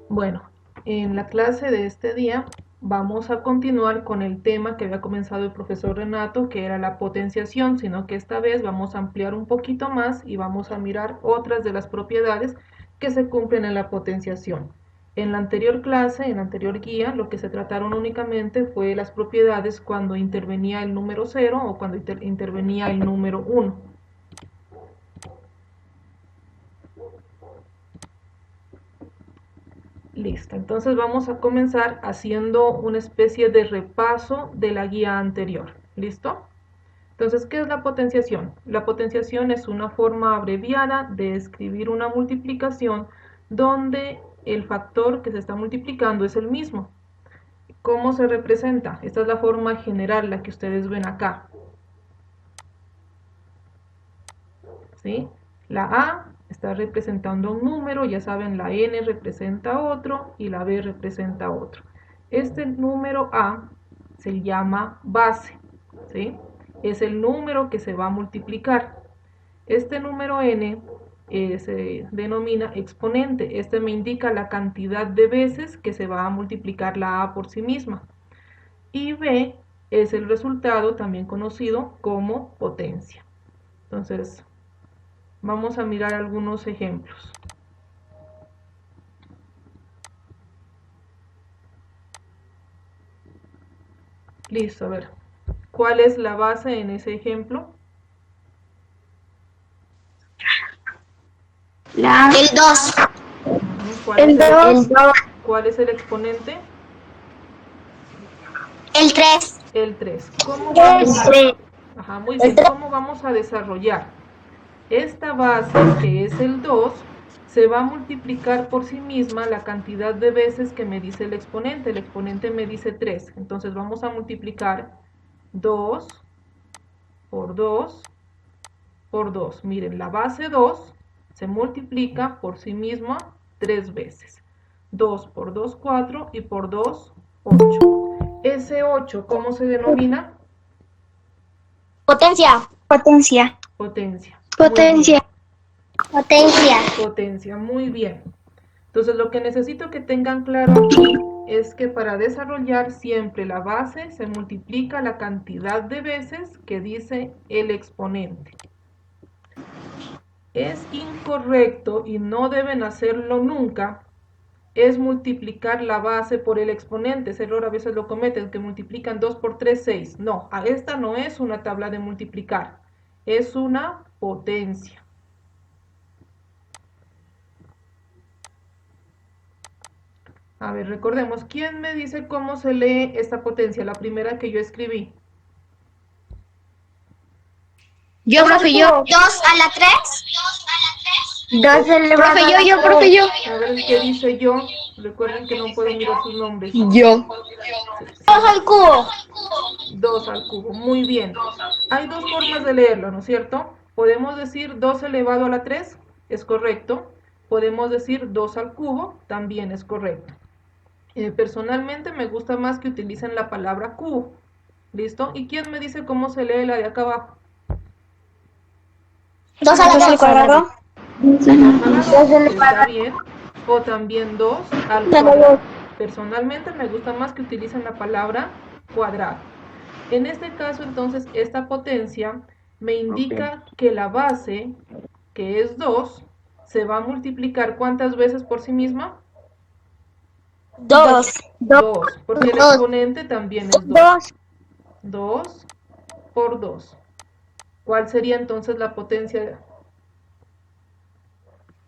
Bueno, en la clase de este día vamos a continuar con el tema que había comenzado el profesor Renato, que era la potenciación, sino que esta vez vamos a ampliar un poquito más y vamos a mirar otras de las propiedades que se cumplen en la potenciación. En la anterior clase, en la anterior guía, lo que se trataron únicamente fue las propiedades cuando intervenía el número 0 o cuando intervenía el número 1. Listo, entonces vamos a comenzar haciendo una especie de repaso de la guía anterior. ¿Listo? Entonces, ¿qué es la potenciación? La potenciación es una forma abreviada de escribir una multiplicación donde el factor que se está multiplicando es el mismo. ¿Cómo se representa? Esta es la forma general, la que ustedes ven acá. ¿Sí? La A está representando un número, ya saben, la N representa otro y la B representa otro. Este número A se llama base, ¿sí? Es el número que se va a multiplicar. Este número N se denomina exponente. Este me indica la cantidad de veces que se va a multiplicar la A por sí misma. Y B es el resultado, también conocido como potencia. Entonces, vamos a mirar algunos ejemplos. Listo, a ver. ¿Cuál es la base en ese ejemplo? El 2. ¿Cuál es el exponente? El 3. El 3. ¿Cómo vamos Ajá, muy bien. ¿Cómo vamos a desarrollar? Esta base, que es el 2, se va a multiplicar por sí misma la cantidad de veces que me dice el exponente. El exponente me dice 3. Entonces vamos a multiplicar 2 por 2 por 2. Miren, la base 2 se multiplica por sí misma 3 veces. 2 por 2, 4 y por 2, 8. Ese 8, ¿cómo se denomina? Potencia. Potencia. Potencia. Potencia. Potencia. Potencia, muy bien. Entonces lo que necesito que tengan claro aquí es que para desarrollar siempre la base se multiplica la cantidad de veces que dice el exponente. Es incorrecto y no deben hacerlo nunca es multiplicar la base por el exponente. Ese error a veces lo cometen, que multiplican 2 por 3, 6. No, a esta no es una tabla de multiplicar, es una potencia. A ver, recordemos, ¿quién me dice cómo se lee esta potencia? La primera que yo escribí. Yo, profe, yo. 2 a la 3. 2 elevado a la 3. Profe, yo. A ver, ¿qué dice yo? Recuerden que no puedo mirar sus nombres. Yo. 2 al cubo. 2 al cubo, muy bien. Hay dos formas de leerlo, ¿no es cierto? Podemos decir 2 elevado a la 3, es correcto. Podemos decir 2 al cubo, también es correcto. Personalmente me gusta más que utilicen la palabra cubo. ¿Listo? ¿Y quién me dice cómo se lee la de acá abajo? 2 a la 4. 2 está bien. O también 2 al cuadrado. Personalmente me gusta más que utilicen la palabra cuadrado. En este caso, entonces, esta potencia me indica que la base, que es 2, se va a multiplicar ¿cuántas veces por sí misma? 2. 2, porque el exponente también es 2. 2 por 2. ¿Cuál sería entonces la potencia?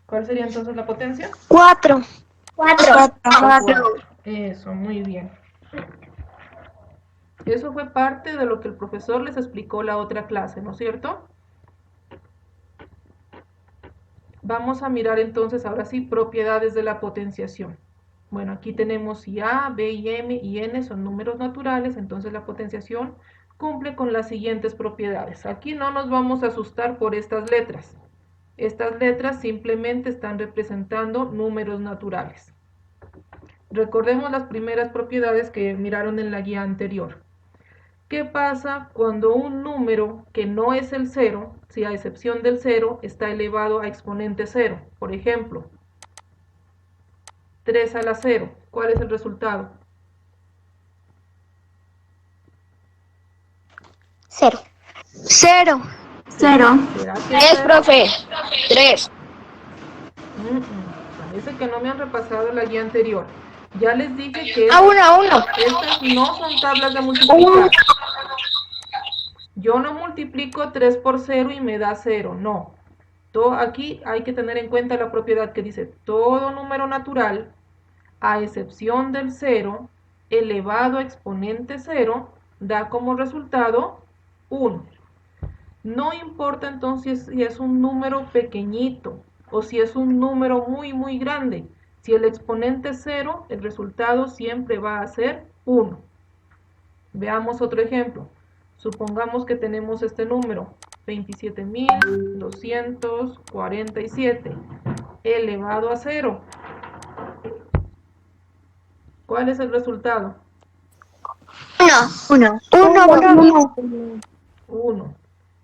¿Cuál sería entonces la potencia? 4. 4. Eso, muy bien. Eso fue parte de lo que el profesor les explicó la otra clase, ¿no es cierto? Vamos a mirar entonces ahora sí propiedades de la potenciación. Bueno, aquí tenemos si A, B y M y N son números naturales, entonces la potenciación cumple con las siguientes propiedades. Aquí no nos vamos a asustar por estas letras. Estas letras simplemente están representando números naturales. Recordemos las primeras propiedades que miraron en la guía anterior. ¿Qué pasa cuando un número que no es el 0, si a excepción del 0, está elevado a exponente 0? Por ejemplo, 3 a la 0. ¿Cuál es el resultado? 0. 0. 0. ¿Será que 3, 0? profe. 3. Parece que no me han repasado la guía anterior. Ya les dije que A 1, a 1. estas no son tablas de multiplicar. Yo no multiplico 3 por 0 y me da 0, no. Aquí hay que tener en cuenta la propiedad que dice todo número natural, a excepción del 0, elevado a exponente 0, da como resultado 1. No importa entonces si es un número pequeñito o si es un número muy grande. Si el exponente es 0, el resultado siempre va a ser 1. Veamos otro ejemplo. Supongamos que tenemos este número, 27.247, elevado a 0. ¿Cuál es el resultado? 1. 1.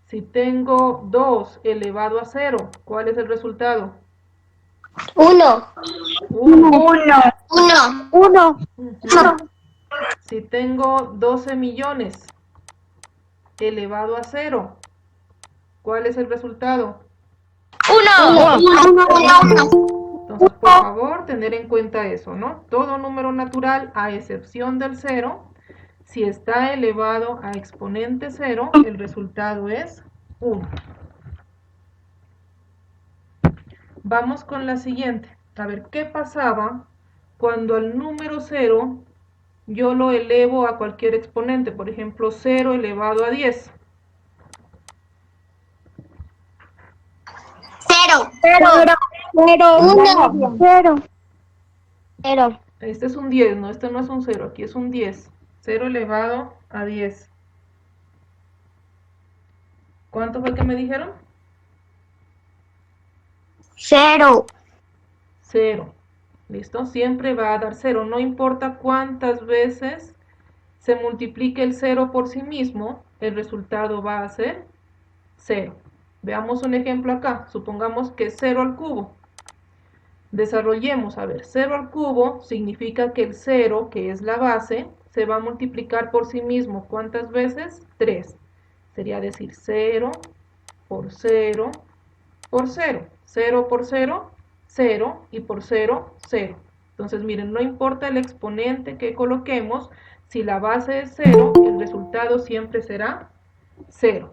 Si tengo 2 elevado a 0, ¿cuál es el resultado? 1. 1. Si tengo 12 millones elevado a 0, ¿cuál es el resultado? 1. Entonces, por favor, tener en cuenta eso, ¿no? Todo número natural, a excepción del 0, si está elevado a exponente 0, el resultado es 1. Vamos con la siguiente. A ver, ¿qué pasaba cuando al número 0 yo lo elevo a cualquier exponente? Por ejemplo, 0 elevado a 10. 0. 0. Este es un 10, no, este no es un 0, aquí es un 10. 0 elevado a 10. ¿Cuánto fue que me dijeron? 0. 0. ¿Listo? Siempre va a dar 0. No importa cuántas veces se multiplique el 0 por sí mismo, el resultado va a ser 0. Veamos un ejemplo acá. Supongamos que 0 al cubo. Desarrollemos, a ver, 0 al cubo significa que el 0, que es la base, se va a multiplicar por sí mismo. ¿Cuántas veces? 3. Sería decir 0 por 0 por 0. 0 por 0, 0, y por 0, 0. Entonces, miren, no importa el exponente que coloquemos, si la base es 0, el resultado siempre será 0.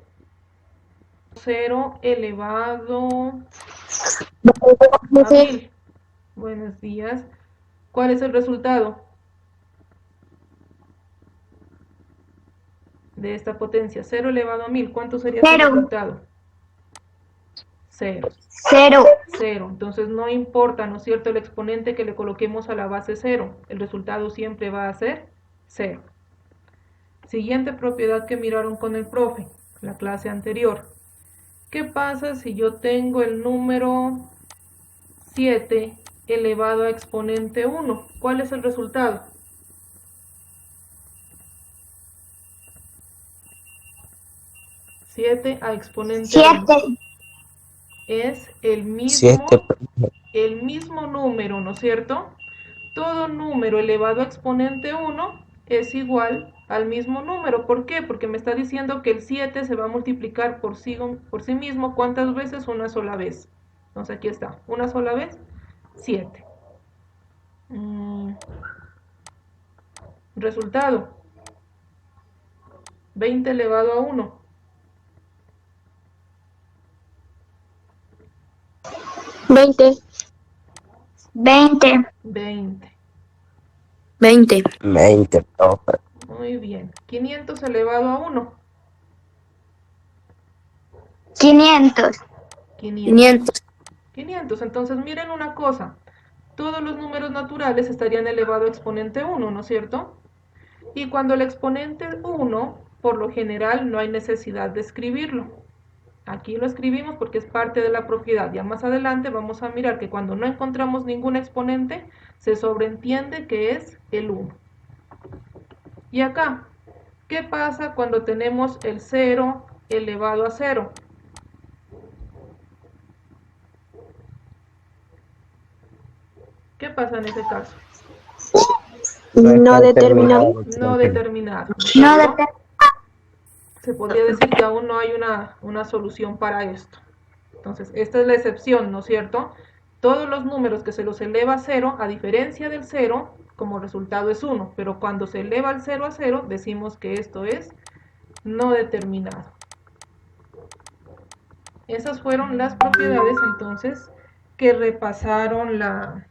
0 elevado a 1000. Buenos días. ¿Cuál es el resultado de esta potencia? 0 elevado a 1000. ¿Cuánto sería el resultado? 0. 0. 0. Entonces no importa, ¿no es cierto?, el exponente que le coloquemos a la base 0. El resultado siempre va a ser 0. Siguiente propiedad que miraron con el profe, la clase anterior. ¿Qué pasa si yo tengo el número 7 elevado a exponente 1? ¿Cuál es el resultado? 7 a exponente 1. Es el mismo número, ¿no es cierto? Todo número elevado a exponente 1 es igual al mismo número. ¿Por qué? Porque me está diciendo que el 7 se va a multiplicar por sí mismo. ¿Cuántas veces? Una sola vez. Entonces aquí está, una sola vez, 7. Resultado, 20 elevado a 1. 20. 20, profe. Muy bien. 500 elevado a 1. 500. 500. Entonces miren una cosa. Todos los números naturales estarían elevado a exponente 1, ¿no es cierto? Y cuando el exponente 1, por lo general, no hay necesidad de escribirlo. Aquí lo escribimos porque es parte de la propiedad. Ya más adelante vamos a mirar que cuando no encontramos ningún exponente, se sobreentiende que es el 1. Y acá, ¿qué pasa cuando tenemos el 0 elevado a 0? ¿Qué pasa en ese caso? No determinado. No determinado. No ¿Cierto? determinado. Se podría decir que aún no hay una solución para esto. Entonces, esta es la excepción, ¿no es cierto? Todos los números que se los eleva a 0, a diferencia del 0, como resultado es 1, pero cuando se eleva el 0 a 0, decimos que esto es no determinado. Esas fueron las propiedades, entonces, que repasaron la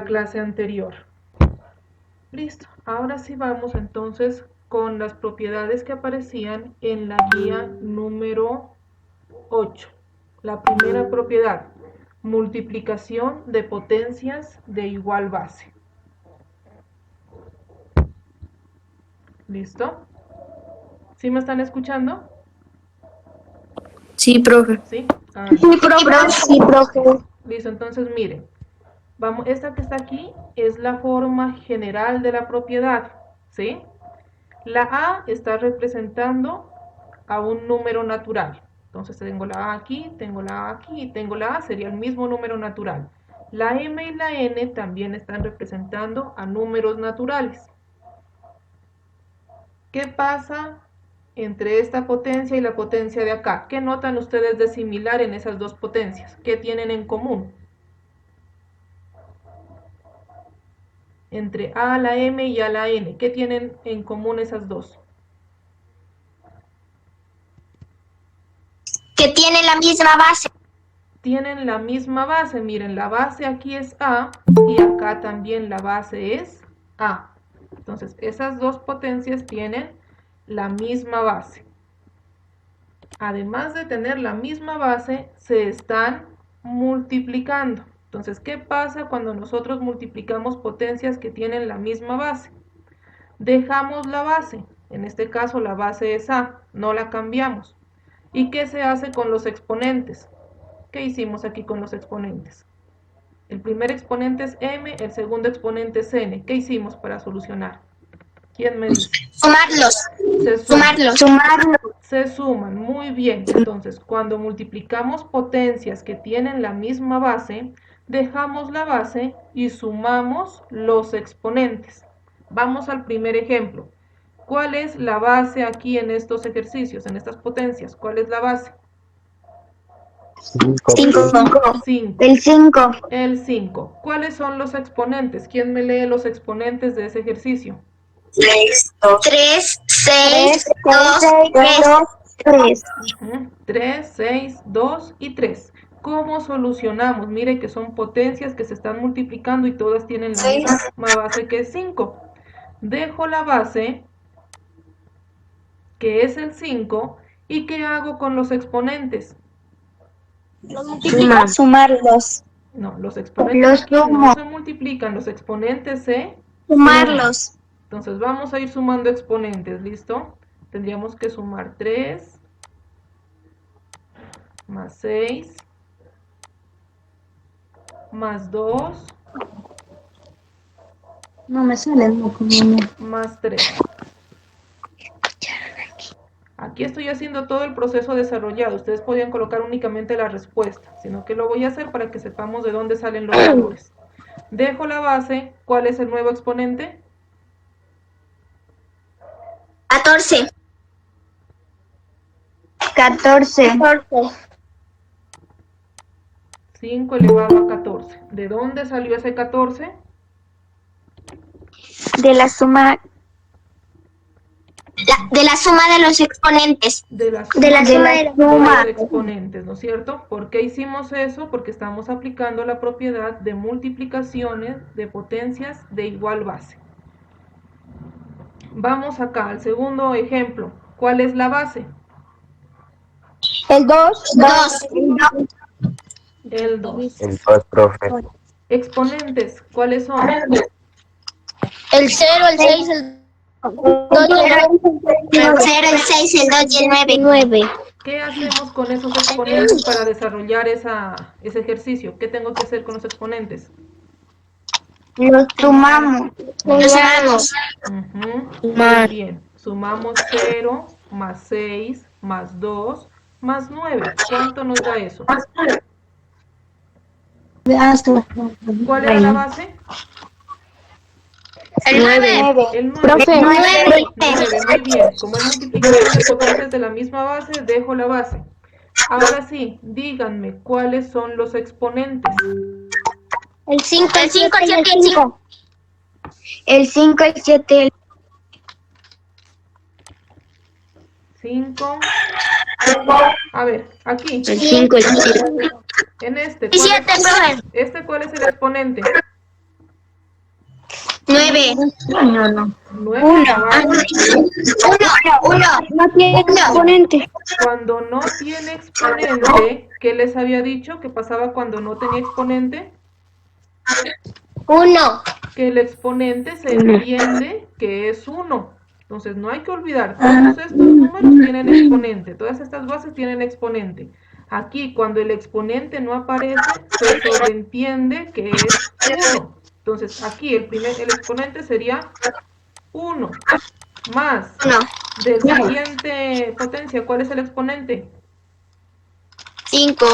clase anterior. Listo, ahora sí vamos entonces con las propiedades que aparecían en la guía número 8. La primera propiedad, multiplicación de potencias de igual base. ¿Listo? ¿Sí me están escuchando? Sí, profe. ¿Sí? Sí, profe. Listo, entonces miren. Vamos, esta que está aquí es la forma general de la propiedad, ¿sí? La A está representando a un número natural. Entonces tengo la A aquí, tengo la A aquí y tengo la A, sería el mismo número natural. La M y la N también están representando a números naturales. ¿Qué pasa entre esta potencia y la potencia de acá? ¿Qué notan ustedes de similar en esas dos potencias? ¿Qué tienen en común? Entre A a la M y A a la N, ¿qué tienen en común esas dos? Que tiene la misma base. Tienen la misma base, miren, la base aquí es A y acá también la base es A. Entonces, esas dos potencias tienen la misma base. Además de tener la misma base, se están multiplicando. Entonces, ¿qué pasa cuando nosotros multiplicamos potencias que tienen la misma base? Dejamos la base, en este caso la base es A, no la cambiamos. ¿Y qué se hace con los exponentes? ¿Qué hicimos aquí con los exponentes? El primer exponente es M, el segundo exponente es N. ¿Qué hicimos para solucionar? ¿Quién me dice? Sumarlos. Sumarlos. Se suman, muy bien. Entonces, cuando multiplicamos potencias que tienen la misma base, dejamos la base y sumamos los exponentes. Vamos al primer ejemplo. ¿Cuál es la base aquí en estos ejercicios, en estas potencias? ¿Cuál es la base? 5. 5. El 5. El 5. ¿Cuáles son los exponentes? ¿Quién me lee los exponentes de ese ejercicio? 3, 6, 2, 3. 3, 6, 2 y 3. ¿Cómo solucionamos? Mire que son potencias que se están multiplicando y todas tienen la misma base que es 5. Dejo la base, que es el 5, ¿y qué hago con los exponentes? Sumarlos. No, los exponentes aquí no se multiplican, los exponentes se Sumarlos. Entonces vamos a ir sumando exponentes, ¿listo? Tendríamos que sumar 3 más 6 más 2 No me salen más 3. Aquí estoy haciendo todo el proceso desarrollado. Ustedes podían colocar únicamente la respuesta, sino que lo voy a hacer para que sepamos de dónde salen los valores. Dejo la base. ¿Cuál es el nuevo exponente? 14. 5 elevado a 14. ¿De dónde salió ese 14? De la suma. De la suma de los exponentes. De la suma de los exponentes, ¿no es cierto? ¿Por qué hicimos eso? Porque estamos aplicando la propiedad de multiplicaciones de potencias de igual base. Vamos acá al segundo ejemplo. ¿Cuál es la base? El 2. El 2. El 2, profe. Exponentes, ¿cuáles son? El 0, el 6, el 2 y el 0, el 6, el 2 y el 9. ¿Qué hacemos con esos exponentes para desarrollar ese ejercicio? ¿Qué tengo que hacer con los exponentes? Los sumamos. Muy bien. Sumamos 0 más 6 más 2 más 9. ¿Cuánto nos da eso? ¿Cuál era la base? El 9. El 9. Profe, 9. 9, muy bien. Como es multiplicación de potencias de la misma base, dejo la base. Ahora sí, díganme cuáles son los exponentes. El 5, el 5, el 7 y el 5. El 5, el 7, 5. A ver, aquí. el 5, el 7. En este. Y 7, profe. ¿Cuál es el exponente? 9. No. 9. 1. No tiene exponente. Cuando no tiene exponente, ¿qué les había dicho? ¿Qué pasaba cuando no tenía exponente? 1. Que el exponente se entiende que es 1. Entonces no hay que olvidar, todos estos números tienen exponente, todas estas bases tienen exponente. Aquí cuando el exponente no aparece, se sobreentiende que es 1. Entonces aquí el exponente sería 1 más 1. del siguiente potencia. ¿Cuál es el exponente? 5.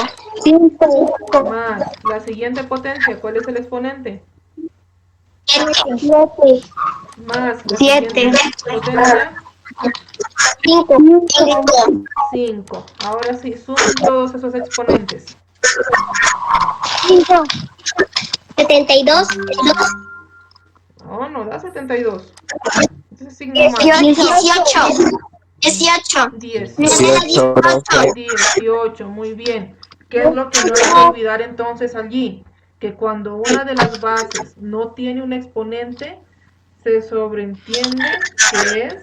Más la siguiente potencia. ¿Cuál es el exponente? 7. Más la 7. siguiente potencia. 5. 5. Ahora sí, sumen todos esos exponentes. 5. 72. No da 72. Ese signo más. 18. 18. 10. 18, profe. 18, muy bien. ¿Qué es lo que no hay que olvidar entonces allí? Que cuando una de las bases no tiene un exponente, se sobreentiende que es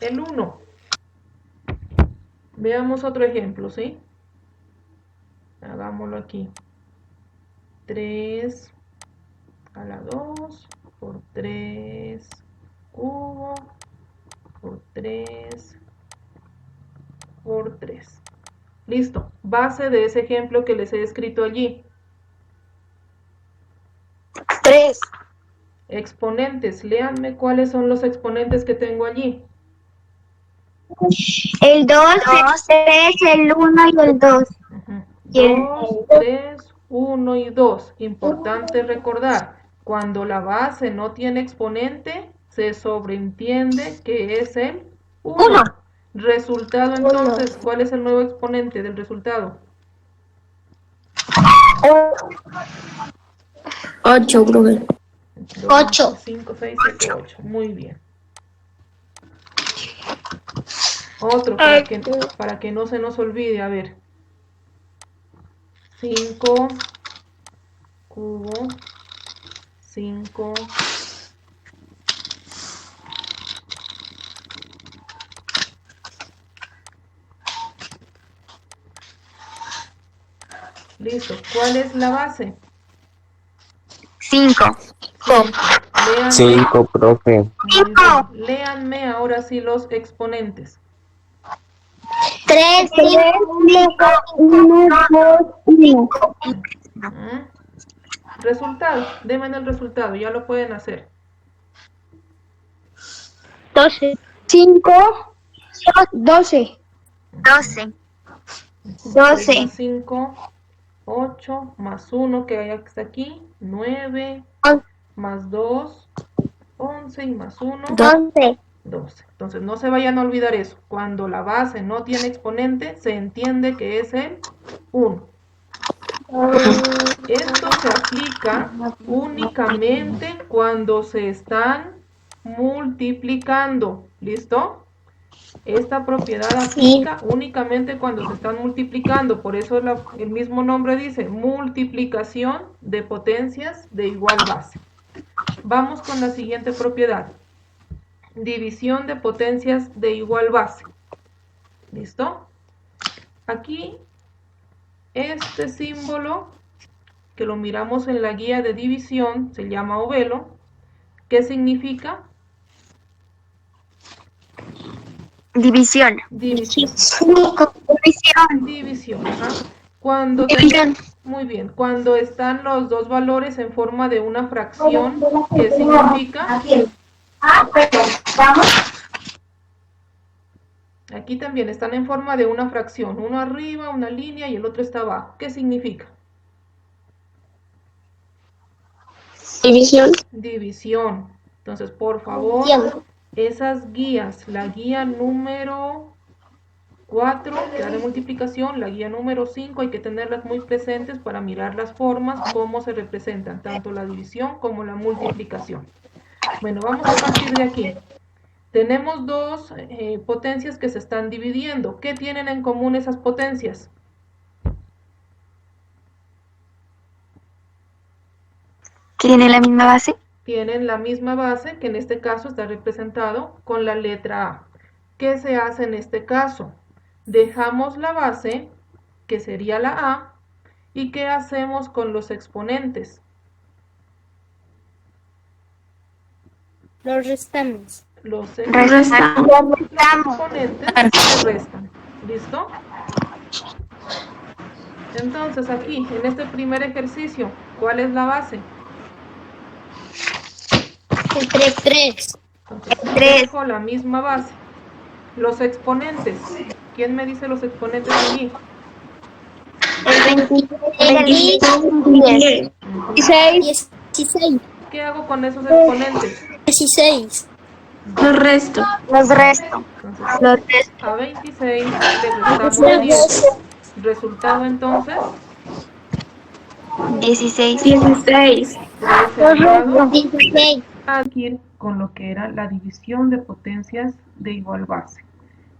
el 1. Veamos otro ejemplo, ¿sí? Hagámoslo aquí. 3 a la 2 por 3 cubo por 3 por 3. Listo. Base de ese ejemplo que les he escrito allí. 3. Exponentes. Léanme cuáles son los exponentes que tengo allí. El 2, el 3, el 1 y el 2. 2, 3, 1 y 2. Importante recordar, cuando la base no tiene exponente, se sobreentiende que es el 1. Resultado entonces, ¿cuál es el nuevo exponente del resultado? 8, profe. 8. 5, 6, 7, 8. Muy bien. Otro, para que no se nos olvide, a ver. 5 cubo, 5. Listo. ¿Cuál es la base? 5. 5, profe. Léanme ahora sí los exponentes. 3, 5, 1, 2, 5. Resultado. Denme el resultado. Ya lo pueden hacer. 12. 5, 12. 12. 12. 5, 8, más 1 que hay hasta aquí, 9, más 2, 11 y más 1, 12. 12. Entonces no se vayan a olvidar eso. Cuando la base no tiene exponente, se entiende que es el 1. Esto se aplica únicamente cuando se están multiplicando. ¿Listo? Esta propiedad aplica únicamente cuando se están multiplicando. Por eso el mismo nombre dice multiplicación de potencias de igual base. Vamos con la siguiente propiedad. División de potencias de igual base. ¿Listo? Aquí, este símbolo, que lo miramos en la guía de división, se llama ovelo. ¿Qué significa? División. División. División. Cuando muy bien, cuando están los dos valores en forma de una fracción, ¿qué significa? Aquí también están en forma de una fracción, uno arriba, una línea y el otro está abajo. ¿Qué significa? División. División. Entonces, por favor, esas guías, la guía número 4, que da de multiplicación, la guía número 5, hay que tenerlas muy presentes para mirar las formas, cómo se representan, tanto la división como la multiplicación. Bueno, vamos a partir de aquí. Tenemos dos potencias que se están dividiendo. ¿Qué tienen en común esas potencias? ¿Tienen la misma base? Tienen la misma base, que en este caso está representado con la letra A. ¿Qué se hace en este caso? Dejamos la base, que sería la A, ¿y qué hacemos con los exponentes? Los restamos. Los Restamos. exponentes se restan. ¿Listo? Entonces aquí, en este primer ejercicio, ¿cuál es la base? El 3. Entonces, dejo la misma base. Los exponentes. ¿Quién me dice los exponentes allí? El 16. 16. ¿Qué hago con esos exponentes? 16. Los resto. Entonces, a 26 le restamos 10. Resultado entonces, 16. 13 elevado 16. a ir con lo que era la división de potencias de igual base.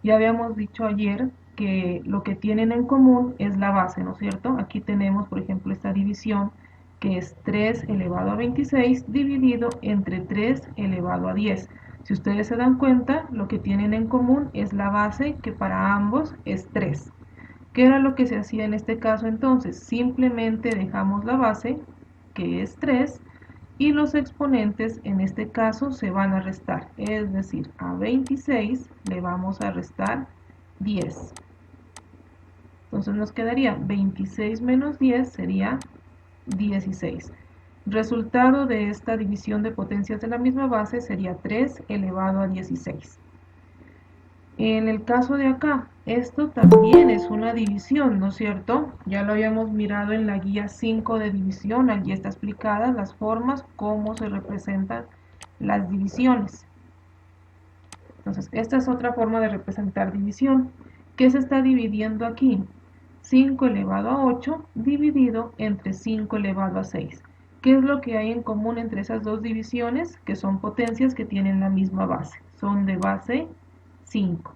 Ya habíamos dicho ayer que lo que tienen en común es la base, ¿no es cierto? Aquí tenemos, por ejemplo, esta división que es 3 elevado a 26 dividido entre 3 elevado a 10. Si ustedes se dan cuenta, lo que tienen en común es la base, que para ambos es 3. ¿Qué era lo que se hacía en este caso entonces? Simplemente dejamos la base, que es 3, y los exponentes en este caso se van a restar, es decir, a 26 le vamos a restar 10. Entonces nos quedaría 26 menos 10 sería 16. Resultado de esta división de potencias de la misma base sería 3 elevado a 16. En el caso de acá, esto también es una división, ¿no es cierto? Ya lo habíamos mirado en la guía 5 de división, allí está explicadas las formas, cómo se representan las divisiones. Entonces, esta es otra forma de representar división. ¿Qué se está dividiendo aquí? 5 elevado a 8 dividido entre 5 elevado a 6. ¿Qué es lo que hay en común entre esas dos divisiones? Que son potencias que tienen la misma base, son de base 5.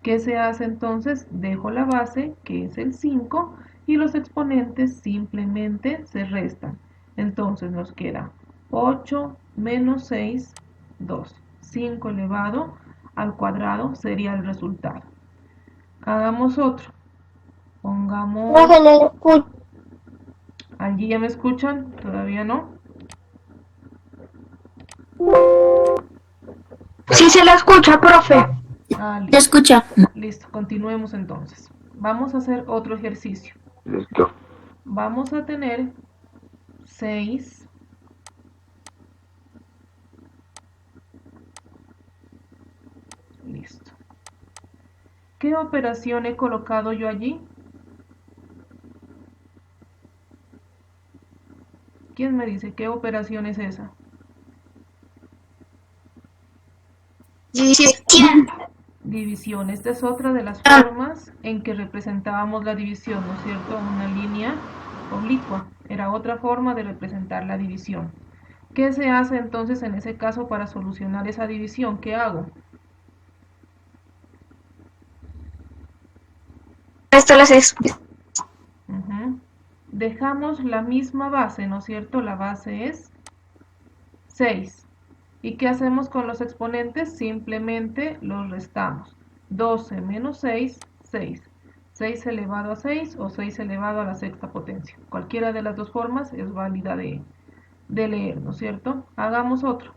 ¿Qué se hace entonces? Dejo la base, que es el 5, y los exponentes simplemente se restan. Entonces nos queda 8 menos 6, 2. 5 elevado al cuadrado sería el resultado. Hagamos otro. Pongamos... ¿Allí ya me escuchan? ¿Todavía no? Sí se la escucha, profe. Listo. ¿Se escucha? Listo, continuemos entonces. Vamos a hacer otro ejercicio. Listo. Vamos a tener 6 listo. ¿Qué operación he colocado yo allí? ¿Quién me dice qué operación es esa? División. Esta es otra de las formas en que representábamos la división, ¿no es cierto? Una línea oblicua. Era otra forma de representar la división. ¿Qué se hace entonces en ese caso para solucionar esa división? ¿Qué hago? Esto las Dejamos la misma base, ¿no es cierto? La base es 6. ¿Y qué hacemos con los exponentes? Simplemente los restamos. 12 menos 6, 6. 6 elevado a 6 o 6 elevado a la sexta potencia. Cualquiera de las dos formas es válida de leer, ¿no es cierto? Hagamos otro.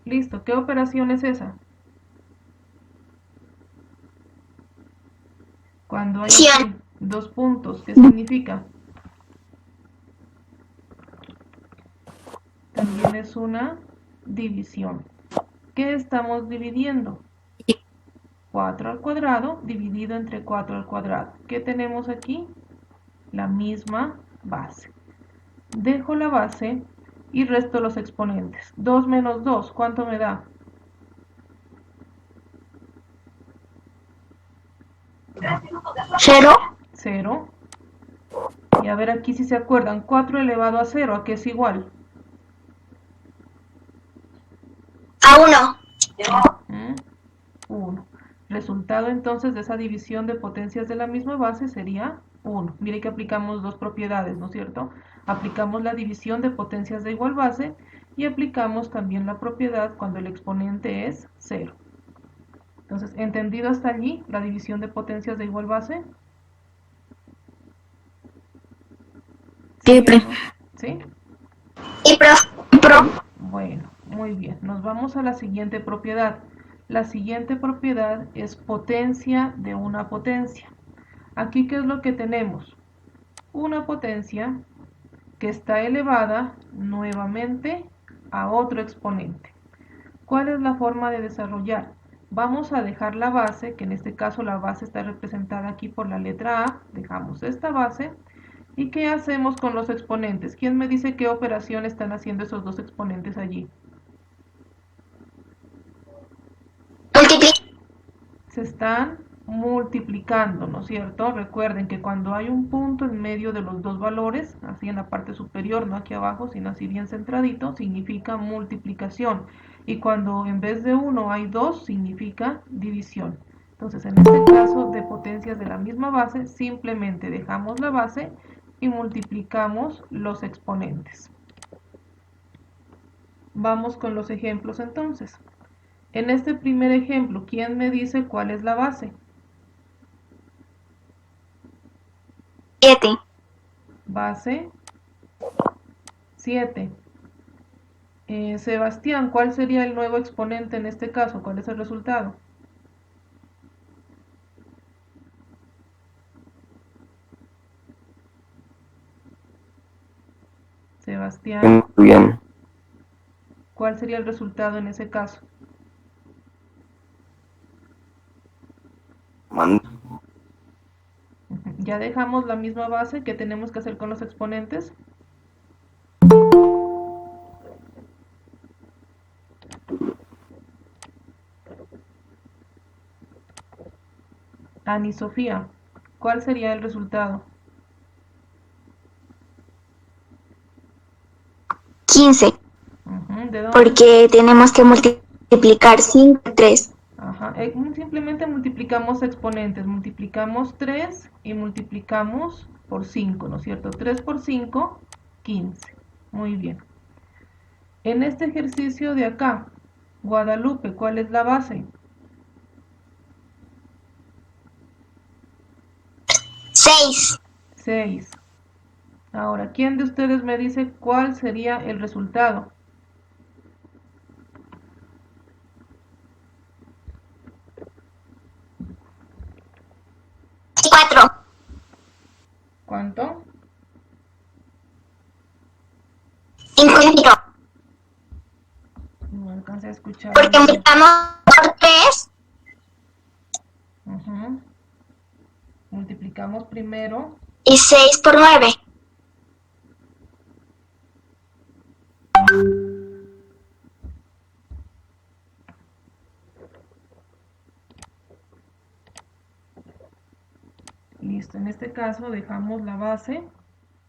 Listo, ¿qué operación es esa? Cuando hay aquí dos puntos, ¿qué significa? También es una división. ¿Qué estamos dividiendo? 4 al cuadrado dividido entre 4 al cuadrado. ¿Qué tenemos aquí? La misma base. Dejo la base y resto los exponentes. 2 menos 2, ¿cuánto me da? 0. 0. Y a ver aquí si se acuerdan, 4 elevado a 0, ¿a qué es igual? A 1. 1. Resultado entonces de esa división de potencias de la misma base sería 1. Mire que aplicamos dos propiedades, ¿no es cierto? Aplicamos la división de potencias de igual base y aplicamos también la propiedad cuando el exponente es 0. Entonces, ¿entendido hasta allí la división de potencias de igual base? Siempre. ¿Sí? Y profe. Bueno, muy bien. Nos vamos a la siguiente propiedad. La siguiente propiedad es potencia de una potencia. Aquí, ¿qué es lo que tenemos? Una potencia que está elevada nuevamente a otro exponente. ¿Cuál es la forma de desarrollar? Vamos a dejar la base, que en este caso la base está representada aquí por la letra A. Dejamos esta base. ¿Y qué hacemos con los exponentes? ¿Quién me dice qué operación están haciendo esos dos exponentes allí? Se están multiplicando, ¿no es cierto? Recuerden que cuando hay un punto en medio de los dos valores, así en la parte superior, no aquí abajo, sino así bien centradito, significa multiplicación. Y cuando en vez de 1 hay 2, significa división. Entonces, en este caso de potencias de la misma base, simplemente dejamos la base y multiplicamos los exponentes. Vamos con los ejemplos entonces. En este primer ejemplo, ¿quién me dice cuál es la base? 7. Base 7. Sebastián, ¿cuál sería el nuevo exponente en este caso? ¿Cuál es el resultado? Sebastián, Bien. ¿cuál sería el resultado en ese caso? Ya dejamos la misma base. ¿Qué tenemos que hacer con los exponentes? Ani Sofía, ¿cuál sería el resultado? 15. ¿De dónde? Porque tenemos que multiplicar 5 por 3. Ajá. Simplemente multiplicamos exponentes. Multiplicamos 3 y multiplicamos por 5, ¿no es cierto? 3 por 5, 15. Muy bien. En este ejercicio de acá, Guadalupe, ¿cuál es la base? 6. 6. Ahora, ¿quién de ustedes me dice cuál sería el resultado? Y 4. ¿Cuánto? 5. No alcancé a escuchar. Porque multiplicamos por 3. Multiplicamos primero. Y 6 por 9. Listo, en este caso dejamos la base,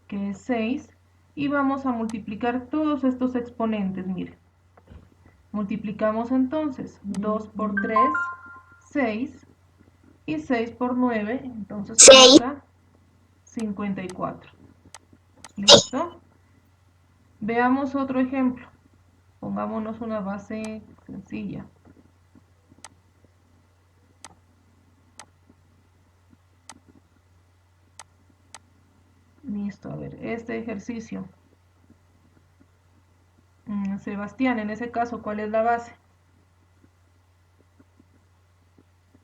que es 6, y vamos a multiplicar todos estos exponentes, miren. Multiplicamos entonces 2 por 3, 6, y 6 por 9, entonces 6. 54. ¿Listo? Veamos otro ejemplo. Pongámonos una base sencilla. Listo, a ver, este ejercicio. Sebastián, en ese caso, ¿cuál es la base?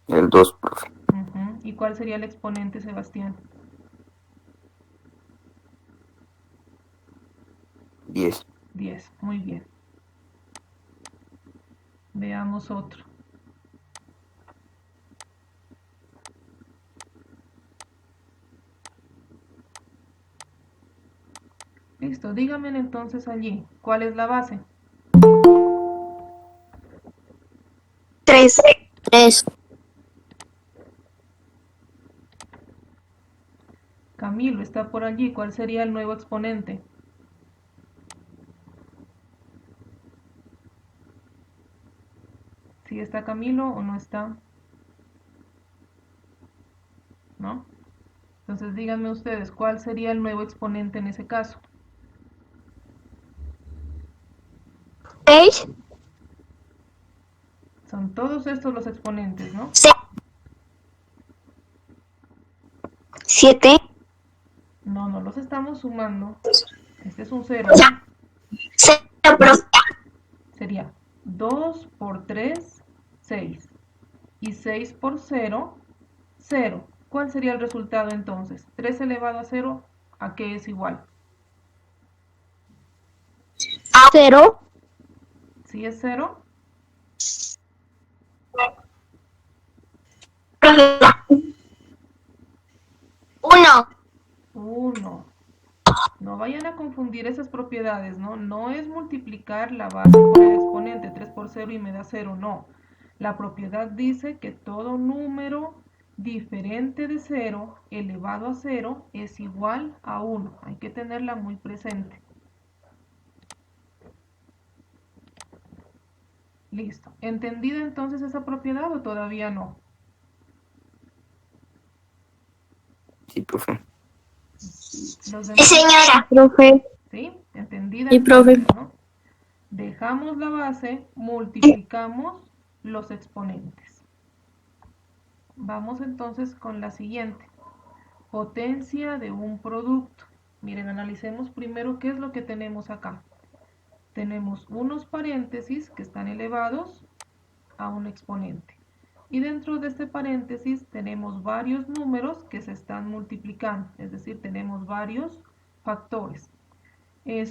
El 2, profe. ¿Y cuál sería el exponente, Sebastián? 10. 10, muy bien. Veamos otro. Listo, díganme entonces allí, ¿cuál es la base? 3. 3. Camilo está por allí, ¿cuál sería el nuevo exponente? ¿Sí está Camilo o no está? ¿No? Entonces díganme ustedes, ¿cuál sería el nuevo exponente en ese caso? 6. Son todos estos los exponentes, ¿no? 7. No, no los estamos sumando. Este es un 0, Ya. ¿no? 0, profe. Sería 2 por 3, 6. Y 6 por 0, 0. ¿Cuál sería el resultado entonces? 3 elevado a 0, ¿a qué es igual? A 0. ¿Sí es 0? Profe. 1. 1. No vayan a confundir esas propiedades, ¿no? No es multiplicar la base por el exponente, 3 por 0 y me da 0, no. La propiedad dice que todo número diferente de 0 elevado a 0 es igual a 1. Hay que tenerla muy presente. Listo. ¿Entendida entonces esa propiedad o todavía no? Sí, profe. Los Sí, demás, señora. Profe. ¿sí? ¿Entendida Sí, profe. entonces, no? Dejamos la base, multiplicamos los exponentes. Vamos entonces con la siguiente. Potencia de un producto. Miren, analicemos primero qué es lo que tenemos acá. Tenemos unos paréntesis que están elevados a un exponente. Y dentro de este paréntesis tenemos varios números que se están multiplicando, es decir, tenemos varios factores.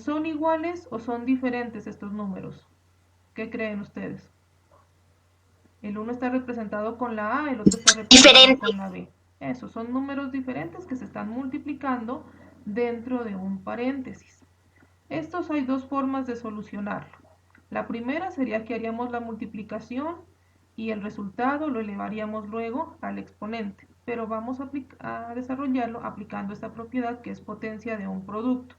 ¿Son iguales o son diferentes estos números? ¿Qué creen ustedes? El uno está representado con la A, el otro está representado Diferente. con la B. Esos son números diferentes que se están multiplicando dentro de un paréntesis. Estos hay dos formas de solucionarlo. La primera sería que haríamos la multiplicación y el resultado lo elevaríamos luego al exponente, pero vamos a desarrollarlo aplicando esta propiedad que es potencia de un producto.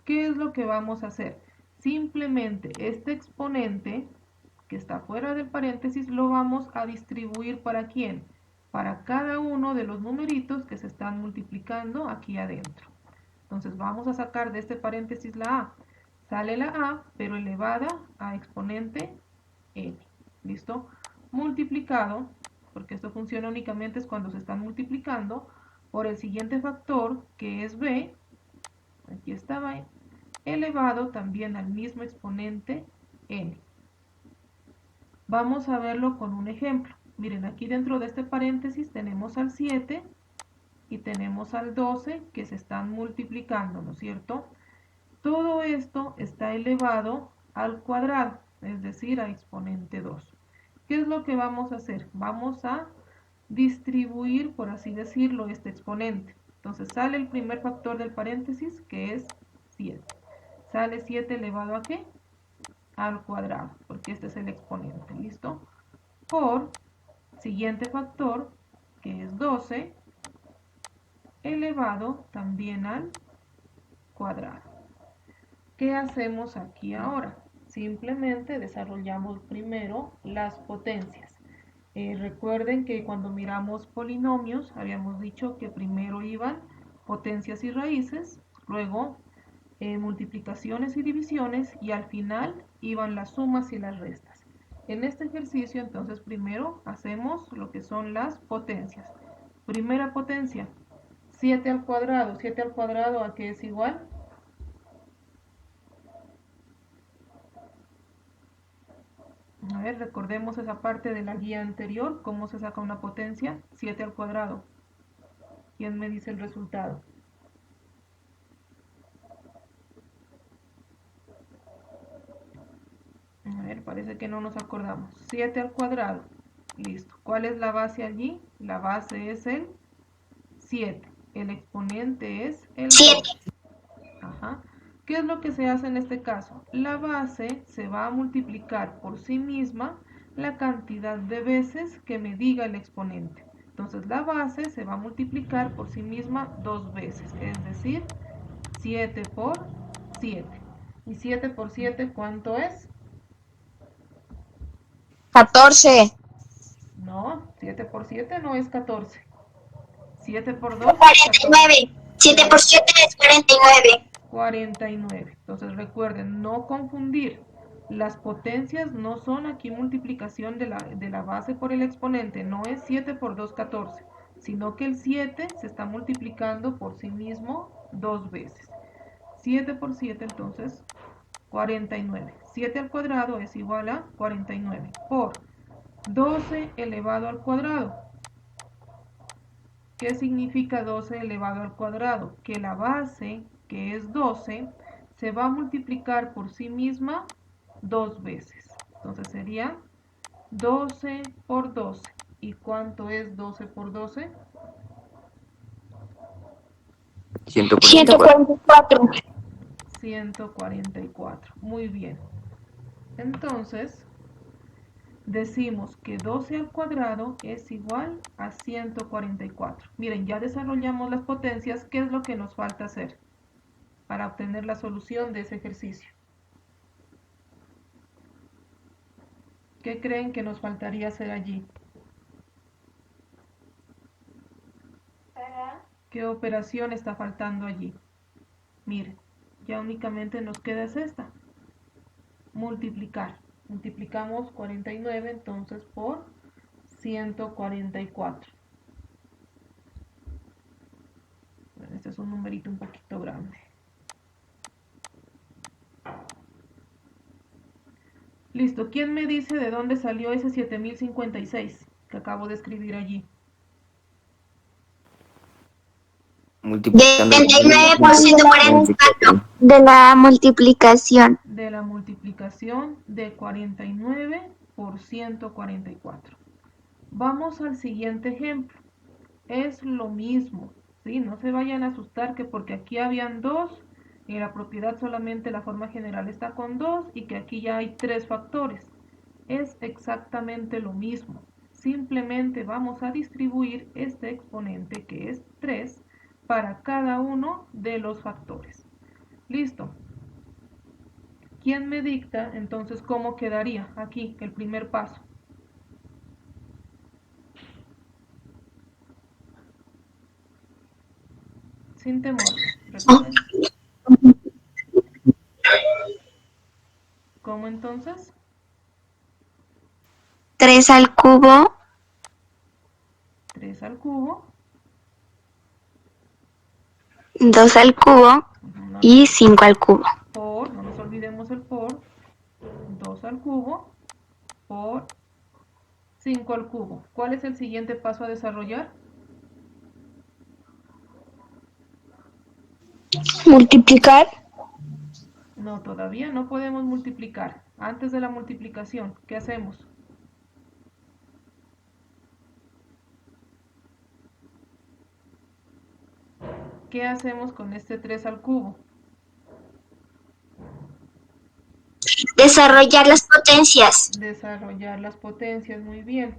¿Qué es lo que vamos a hacer? Simplemente este exponente que está fuera del paréntesis lo vamos a distribuir ¿para quién? Para cada uno de los numeritos que se están multiplicando aquí adentro. Entonces vamos a sacar de este paréntesis la A. Sale la A, pero elevada a exponente n. ¿Listo? Multiplicado, porque esto funciona únicamente es cuando se están multiplicando, por el siguiente factor, que es b, aquí está b, elevado también al mismo exponente n. Vamos a verlo con un ejemplo. Miren, aquí dentro de este paréntesis tenemos al 7 y tenemos al 12 que se están multiplicando, ¿no es cierto? Todo esto está elevado al cuadrado, es decir, a exponente 2. ¿Qué es lo que vamos a hacer? Vamos a distribuir, por así decirlo, este exponente. Entonces sale el primer factor del paréntesis, que es 7. Sale 7 elevado a ¿qué? Al cuadrado, porque este es el exponente, ¿listo? Por siguiente factor, que es 12, elevado también al cuadrado. ¿Qué hacemos aquí ahora? Simplemente desarrollamos primero las potencias. Recuerden que cuando miramos polinomios habíamos dicho que primero iban potencias y raíces, luego multiplicaciones y divisiones y al final iban las sumas y las restas. En este ejercicio entonces primero hacemos lo que son las potencias. Primera potencia, 7 al cuadrado. 7 al cuadrado, ¿a qué es igual? A ver, recordemos esa parte de la guía anterior, cómo se saca una potencia, 7 al cuadrado. ¿Quién me dice el resultado? A ver, parece que no nos acordamos. 7 al cuadrado. Listo. ¿Cuál es la base allí? La base es el 7. El exponente es el 7. 2. Ajá. ¿Qué es lo que se hace en este caso? La base se va a multiplicar por sí misma la cantidad de veces que me diga el exponente. Entonces la base se va a multiplicar por sí misma 2 veces, es decir, 7 por 7. ¿Y 7 por 7 cuánto es? 14. No, 7 por 7 no es 14. 7 por 2 es 49. 7 por 7 es 49. 49. Entonces recuerden, no confundir. Las potencias no son aquí multiplicación de la base por el exponente. No es 7 por 2, 14. Sino que el 7 se está multiplicando por sí mismo 2 veces. 7 por 7 entonces 49. 7 al cuadrado es igual a 49 por 12 elevado al cuadrado. ¿Qué significa 12 elevado al cuadrado? Que la base, que es 12, se va a multiplicar por sí misma 2 veces. Entonces sería 12 por 12. ¿Y cuánto es 12 por 12? 144. 144. Muy bien. Entonces, decimos que 12 al cuadrado es igual a 144. Miren, ya desarrollamos las potencias. ¿Qué es lo que nos falta hacer para obtener la solución de ese ejercicio? ¿Qué creen que nos faltaría hacer allí? ¿Qué operación está faltando allí? Miren, ya únicamente nos queda es esta. Multiplicar. Multiplicamos 49 entonces por 144. Bueno, este es un numerito un poquito grande. Listo, ¿quién me dice de dónde salió ese 7056 que acabo de escribir allí? Multiplicando 79 por 144. De la multiplicación. De la multiplicación de 49 por 144. Vamos al siguiente ejemplo. Es lo mismo, ¿sí? No se vayan a asustar que porque aquí habían 2, en la propiedad solamente la forma general está con 2 y que aquí ya hay 3 factores. Es exactamente lo mismo. Simplemente vamos a distribuir este exponente que es 3 para cada uno de los factores. Listo. ¿Quién me dicta entonces cómo quedaría aquí el primer paso? Sin temor, recuerden. ¿Cómo entonces? 3 al cubo. 3 al cubo. 2 al cubo. Y 5 al cubo. Por, no nos olvidemos el por. 2 al cubo por 5 al cubo. ¿Cuál es el siguiente paso a desarrollar? Multiplicar. No, todavía no podemos multiplicar. Antes de la multiplicación, ¿qué hacemos? ¿Qué hacemos con este 3 al cubo? Desarrollar las potencias. Desarrollar las potencias, muy bien.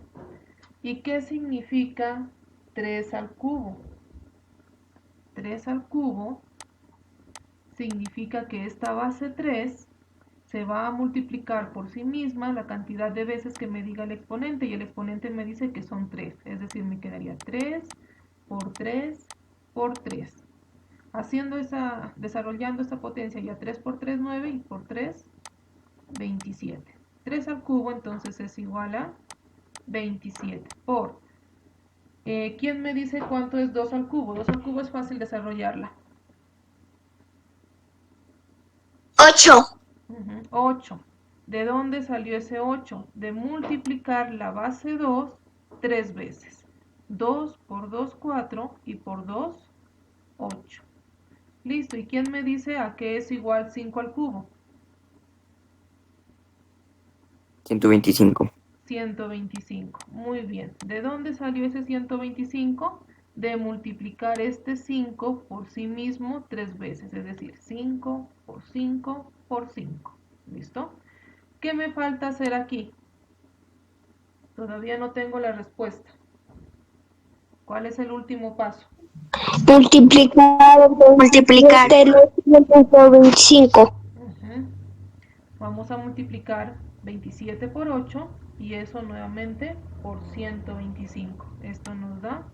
¿Y qué significa 3 al cubo? 3 al cubo significa que esta base 3 se va a multiplicar por sí misma la cantidad de veces que me diga el exponente, y el exponente me dice que son 3, es decir, me quedaría 3 por 3 por 3. Desarrollando esta potencia ya 3 por 3, 9 y por 3, 27. 3 al cubo entonces es igual a 27 por... ¿quién me dice cuánto es 2 al cubo? 2 al cubo es fácil desarrollarla. 8. 8. ¿De dónde salió ese 8? De multiplicar la base 2 3 veces. 2 por 2, 4 y por 2, 8. Listo, ¿y quién me dice a qué es igual 5 al cubo? 125. 125. Muy bien. ¿De dónde salió ese 125? De multiplicar este 5 por sí mismo 3 veces, es decir, 5 por 5 por 5. ¿Listo? ¿Qué me falta hacer aquí? Todavía no tengo la respuesta. ¿Cuál es el último paso? Multiplicar. Multiplicar. 125. Vamos a multiplicar 27 por 8 y eso nuevamente por 125. Esto nos da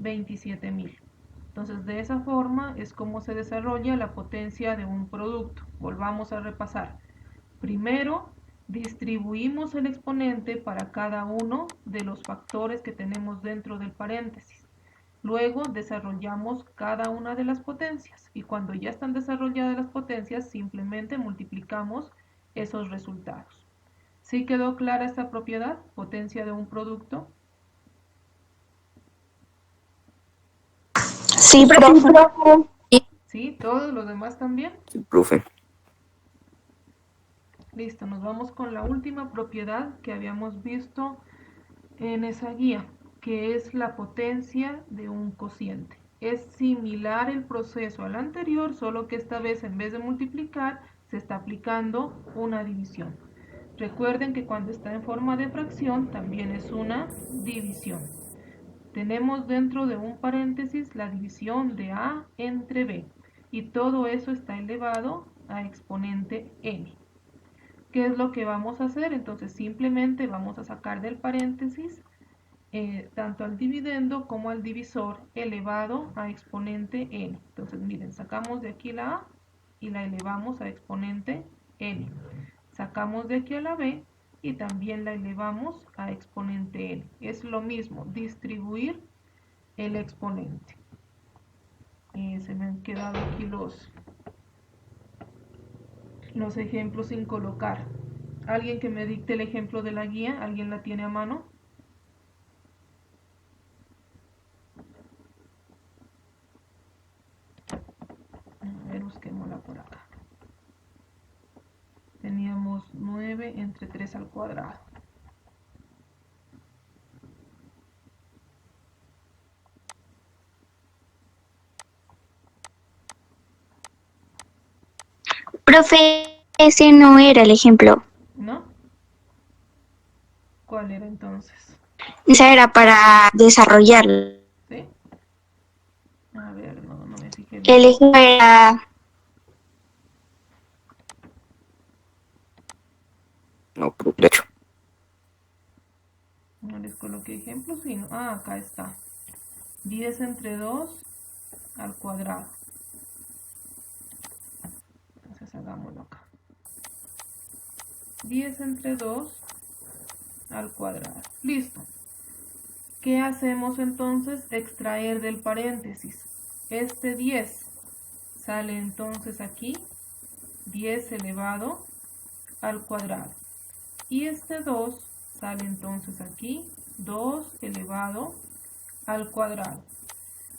27.000. Entonces, de esa forma es como se desarrolla la potencia de un producto. Volvamos a repasar. Primero, distribuimos el exponente para cada uno de los factores que tenemos dentro del paréntesis. Luego desarrollamos cada una de las potencias y cuando ya están desarrolladas las potencias simplemente multiplicamos esos resultados. ¿Sí quedó clara esta propiedad? Potencia de un producto. Sí, profe. ¿Sí? ¿Todos los demás también? Sí, profe. Listo, nos vamos con la última propiedad que habíamos visto en esa guía, que es la potencia de un cociente. Es similar el proceso al anterior, solo que esta vez en vez de multiplicar se está aplicando una división. Recuerden que cuando está en forma de fracción también es una división. Tenemos dentro de un paréntesis la división de A entre B y todo eso está elevado a exponente n. ¿Qué es lo que vamos a hacer? Entonces simplemente vamos a sacar del paréntesis tanto al dividendo como al divisor elevado a exponente n. Entonces miren, sacamos de aquí la a y la elevamos a exponente n. Sacamos de aquí a la b y también la elevamos a exponente n. Es lo mismo, distribuir el exponente. Se me han quedado aquí los ejemplos sin colocar. ¿Alguien que me dicte el ejemplo de la guía? ¿Alguien la tiene a mano? A ver, busquémosla por acá. Teníamos 9 entre 3 al cuadrado. Profe, ese no era el ejemplo. ¿No? ¿Cuál era entonces? Esa era para desarrollarlo. ¿Sí? A ver, no me fijé bien. El ejemplo era... No, de hecho. No les coloqué ejemplos, sino... Ah, acá está. 10 entre 2 al cuadrado. Entonces hagámoslo acá. 10 entre 2 al cuadrado. Listo. ¿Qué hacemos entonces? Extraer del paréntesis. Este 10 sale entonces aquí 10 elevado al cuadrado. Y este 2 sale entonces aquí 2 elevado al cuadrado.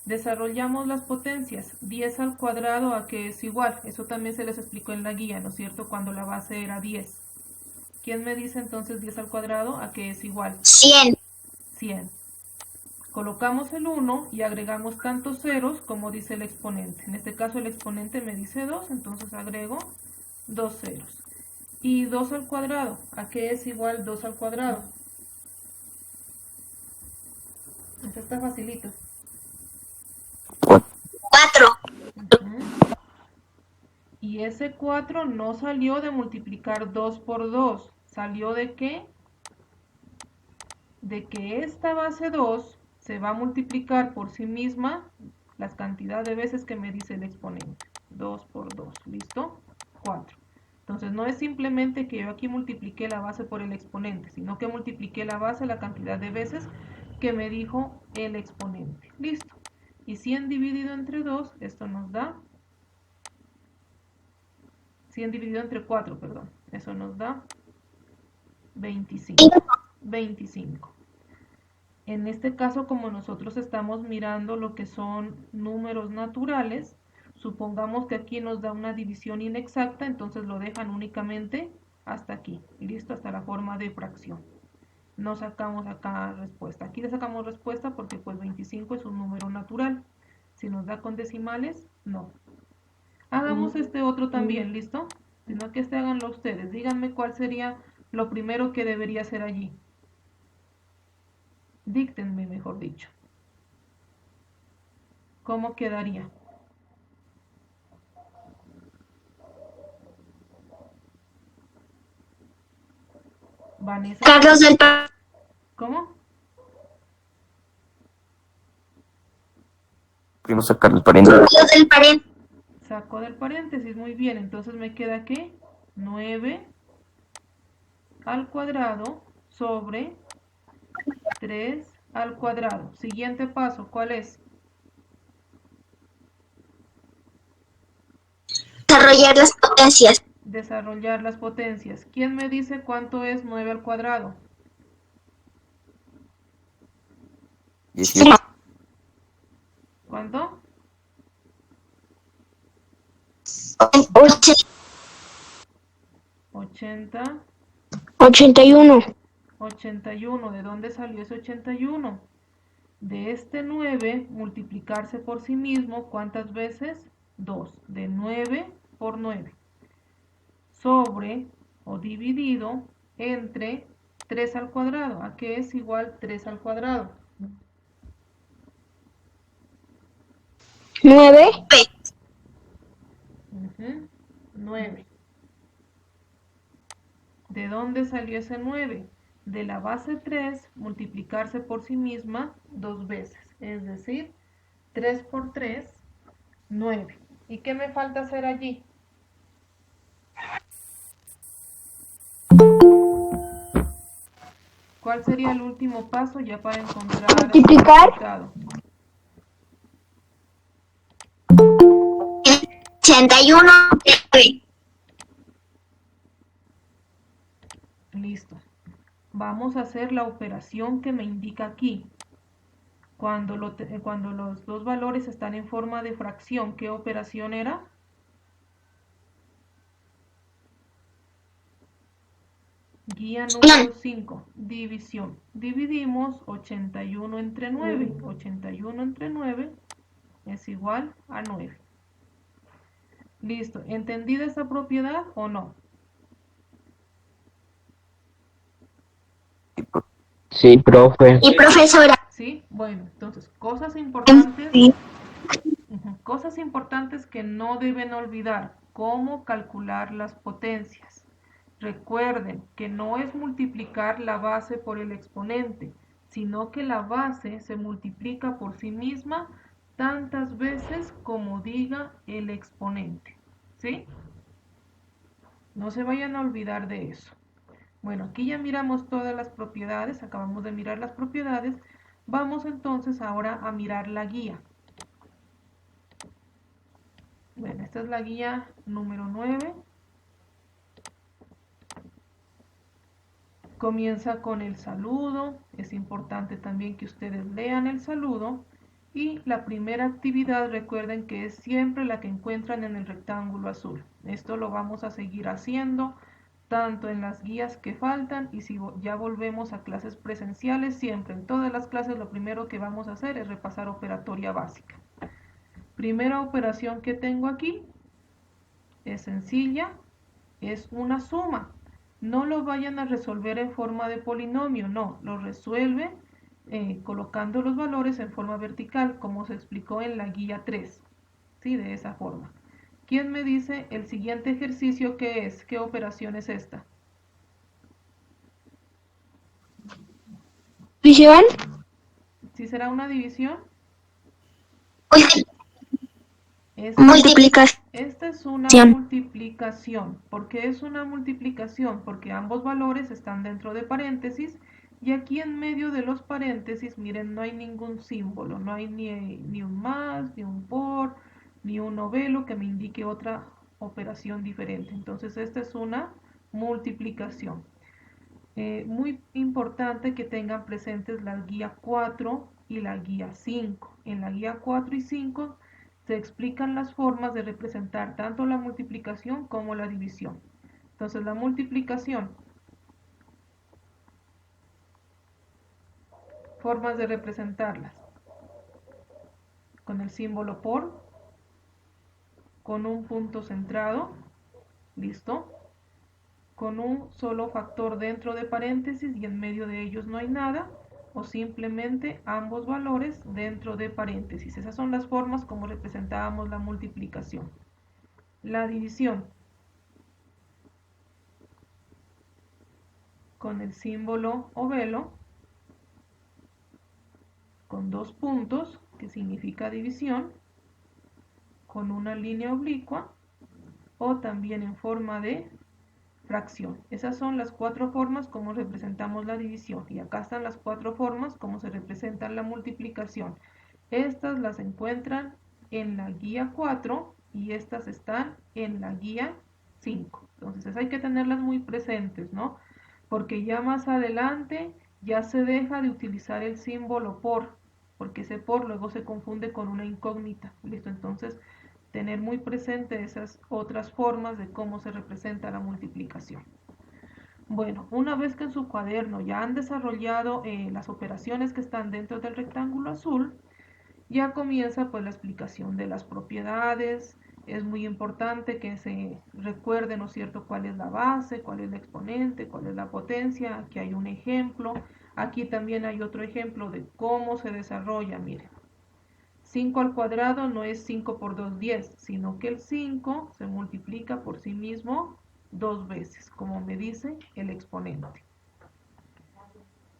Desarrollamos las potencias. 10 al cuadrado, ¿a qué es igual? Eso también se les explicó en la guía, ¿no es cierto? Cuando la base era 10. ¿Quién me dice entonces 10 al cuadrado? ¿A qué es igual? 100. 100. Colocamos el 1 y agregamos tantos ceros como dice el exponente. En este caso el exponente me dice 2, entonces agrego 2 ceros. Y 2 al cuadrado, ¿a qué es igual 2 al cuadrado? Esto está facilito. 4. Y ese 4 no salió de multiplicar 2 por 2. ¿Salió de qué? De que esta base 2 se va a multiplicar por sí misma las cantidades de veces que me dice el exponente. 2 por 2, ¿listo? 4. Entonces no es simplemente que yo aquí multipliqué la base por el exponente, sino que multipliqué la base la cantidad de veces que me dijo el exponente. Listo. Y 100 dividido entre 2, esto nos da 100 dividido entre 4, perdón. Eso nos da 25. 25. En este caso, como nosotros estamos mirando lo que son números naturales, supongamos que aquí nos da una división inexacta, entonces lo dejan únicamente hasta aquí, listo, hasta la forma de fracción. No sacamos acá respuesta. Aquí le sacamos respuesta porque pues 25 es un número natural. Si nos da con decimales, no. Hagamos este otro también, ¿listo? Sino que este háganlo ustedes. Díganme cuál sería lo primero que debería hacer allí. Díctenme, mejor dicho. ¿Cómo quedaría? Vanessa. Carlos del Pa- ¿Cómo? Primero sacar el paréntesis. Carlos del Paren. Saco del paréntesis, muy bien. Entonces me queda ¿qué? 9 al cuadrado sobre 3 al cuadrado. Siguiente paso, ¿cuál es? Desarrollar las potencias. Desarrollar las potencias. ¿Quién me dice cuánto es 9 al cuadrado? 18. ¿Cuánto? 80, 81. 81. ¿De dónde salió ese 81? De este 9 multiplicarse por sí mismo, ¿cuántas veces? 2. De 9 por 9. Sobre o dividido entre 3 al cuadrado. ¿A qué es igual 3 al cuadrado? 9. 9. ¿De dónde salió ese 9? De la base 3 multiplicarse por sí misma 2 veces. Es decir, 3 por 3, 9. ¿Y qué me falta hacer allí? ¿Cuál sería el último paso ya para encontrar Multiplicar. el resultado? 81. 9. Listo. Vamos a hacer la operación que me indica aquí. Cuando los dos valores están en forma de fracción, ¿qué operación era? Guía número 5, división. Dividimos 81 entre 9. 81 entre 9 es igual a 9. Listo. ¿Entendida esta propiedad o no? Sí, profe. Y profesora. ¿Sí? Bueno, entonces, cosas importantes. Cosas importantes que no deben olvidar. Cómo calcular las potencias. Recuerden que no es multiplicar la base por el exponente, sino que la base se multiplica por sí misma tantas veces como diga el exponente. ¿Sí? No se vayan a olvidar de eso. Bueno, aquí ya miramos todas las propiedades, acabamos de mirar las propiedades. Vamos entonces ahora a mirar la guía. Bueno, esta es la guía número 9. Comienza con el saludo. Es importante también que ustedes lean el saludo. Y la primera actividad, recuerden que es siempre la que encuentran en el rectángulo azul. Esto lo vamos a seguir haciendo tanto en las guías que faltan y si ya volvemos a clases presenciales, siempre en todas las clases lo primero que vamos a hacer es repasar operatoria básica. Primera operación que tengo aquí es sencilla, es una suma. No lo vayan a resolver en forma de polinomio, no, lo resuelven colocando los valores en forma vertical, como se explicó en la guía 3, ¿sí? De esa forma. ¿Quién me dice el siguiente ejercicio qué es? ¿Qué operación es esta? División. ¿Sí será una división? Multiplicación. Esta es una multiplicación. ¿Por qué es una multiplicación? Porque ambos valores están dentro de paréntesis y aquí en medio de los paréntesis, miren, no hay ningún símbolo, no hay ni un más, ni un por, ni un novelo que me indique otra operación diferente. Entonces esta es una multiplicación. Muy importante que tengan presentes la guía 4 y la guía 5. En la guía 4 y 5 se explican las formas de representar tanto la multiplicación como la división. Entonces la multiplicación, formas de representarlas, con el símbolo por, con un punto centrado, listo, con un solo factor dentro de paréntesis y en medio de ellos no hay nada, o simplemente ambos valores dentro de paréntesis. Esas son las formas como representábamos la multiplicación. La división, con el símbolo ovelo, con dos puntos, que significa división, con una línea oblicua, o también en forma de fracción. Esas son las cuatro formas como representamos la división. Y acá están las cuatro formas como se representa la multiplicación. Estas las encuentran en la guía 4 y estas están en la guía 5. Entonces hay que tenerlas muy presentes, ¿no? Porque ya más adelante ya se deja de utilizar el símbolo por, porque ese por luego se confunde con una incógnita. ¿Listo? Entonces tener muy presente esas otras formas de cómo se representa la multiplicación. Bueno, una vez que en su cuaderno ya han desarrollado las operaciones que están dentro del rectángulo azul, ya comienza pues la explicación de las propiedades. Es muy importante que se recuerde, ¿no es cierto?, cuál es la base, cuál es el exponente, cuál es la potencia. Aquí hay un ejemplo, aquí también hay otro ejemplo de cómo se desarrolla. Miren, 5 al cuadrado no es 5 por 2, 10, sino que el 5 se multiplica por sí mismo dos veces, como me dice el exponente.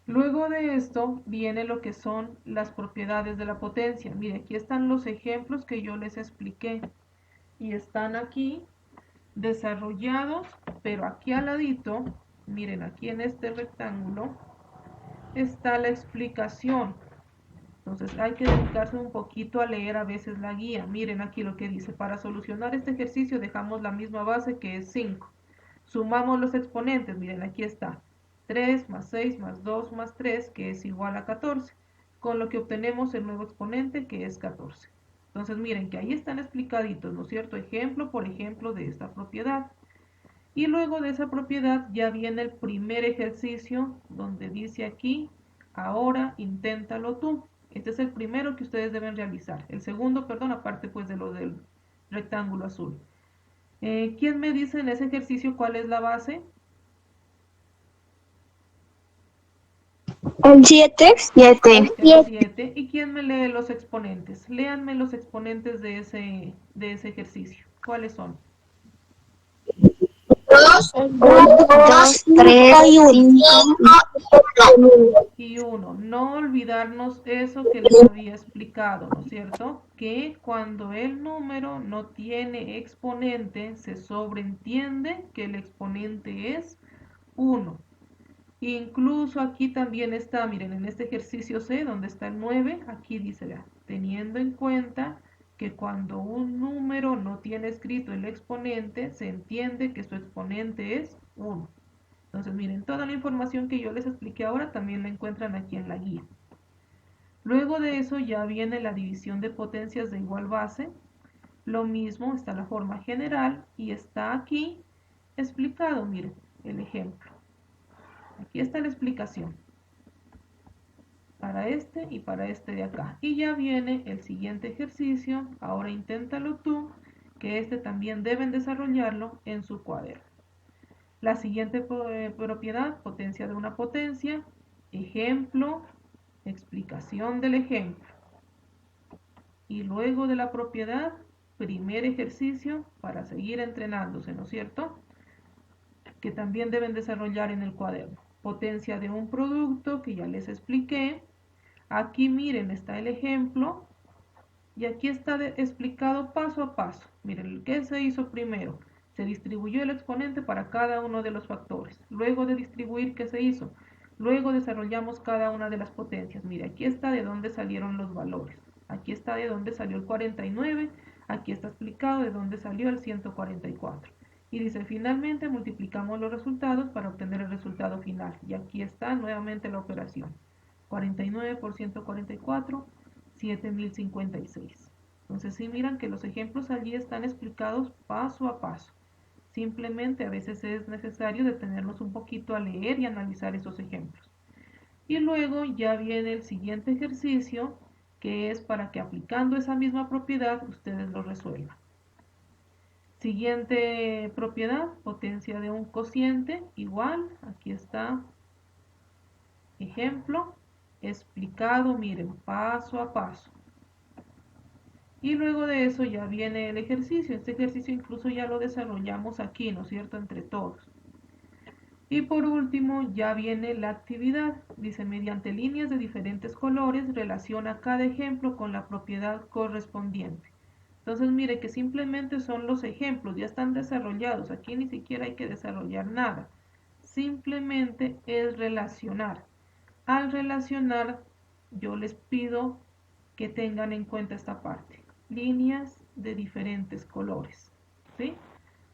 Luego de esto viene lo que son las propiedades de la potencia. Mire, aquí están los ejemplos que yo les expliqué y están aquí desarrollados, pero aquí al ladito, miren, aquí en este rectángulo está la explicación. Entonces hay que dedicarse un poquito a leer a veces la guía. Miren aquí lo que dice: para solucionar este ejercicio dejamos la misma base, que es 5. Sumamos los exponentes, miren, aquí está: 3 más 6 más 2 más 3, que es igual a 14, con lo que obtenemos el nuevo exponente, que es 14. Entonces miren que ahí están explicaditos, ¿no es cierto?, ejemplo por ejemplo de esta propiedad. Y luego de esa propiedad ya viene el primer ejercicio, donde dice aquí: ahora inténtalo tú. Este es el primero que ustedes deben realizar. El segundo, perdón, aparte pues de lo del rectángulo azul. ¿Quién me dice en ese ejercicio cuál es la base? El 7. 7. El 7. ¿Y quién me lee los exponentes? Léanme los exponentes de ese ejercicio. ¿Cuáles son? 2, 3, 5 y 1. No olvidarnos eso que les había explicado, ¿no es cierto? Que cuando el número no tiene exponente, se sobreentiende que el exponente es 1. Incluso aquí también está, miren, en este ejercicio C, donde está el 9, aquí dice, ya, teniendo en cuenta que cuando un número no tiene escrito el exponente, se entiende que su exponente es 1. Entonces, miren, toda la información que yo les expliqué ahora también la encuentran aquí en la guía. Luego de eso ya viene la división de potencias de igual base. Lo mismo, está la forma general y está aquí explicado, miren, el ejemplo. Aquí está la explicación para este y para este de acá. Y ya viene el siguiente ejercicio. Ahora inténtalo tú, que este también deben desarrollarlo en su cuaderno. La siguiente propiedad: potencia de una potencia, ejemplo, explicación del ejemplo. Y luego de la propiedad, primer ejercicio para seguir entrenándose, ¿no es cierto?, que también deben desarrollar en el cuaderno. Potencia de un producto, que ya les expliqué. Aquí miren, está el ejemplo y aquí está explicado paso a paso. Miren, ¿qué se hizo primero? Se distribuyó el exponente para cada uno de los factores. Luego de distribuir, ¿qué se hizo? Luego desarrollamos cada una de las potencias. Mire, aquí está de dónde salieron los valores. Aquí está de dónde salió el 49. Aquí está explicado de dónde salió el 144. Y dice, finalmente multiplicamos los resultados para obtener el resultado final. Y aquí está nuevamente la operación. 49 por 144, 7056. Entonces, sí, miran que los ejemplos allí están explicados paso a paso. Simplemente a veces es necesario detenernos un poquito a leer y analizar esos ejemplos. Y luego ya viene el siguiente ejercicio, que es para que aplicando esa misma propiedad ustedes lo resuelvan. Siguiente propiedad, potencia de un cociente, igual, aquí está, ejemplo, explicado, miren, paso a paso. Y luego de eso ya viene el ejercicio. Este ejercicio incluso ya lo desarrollamos aquí, ¿no es cierto?, entre todos. Y por último ya viene la actividad. Dice, mediante líneas de diferentes colores, relaciona cada ejemplo con la propiedad correspondiente. Entonces mire que simplemente son los ejemplos, ya están desarrollados. Aquí ni siquiera hay que desarrollar nada. Simplemente es relacionar. Al relacionar, yo les pido que tengan en cuenta esta parte. Líneas de diferentes colores, ¿sí?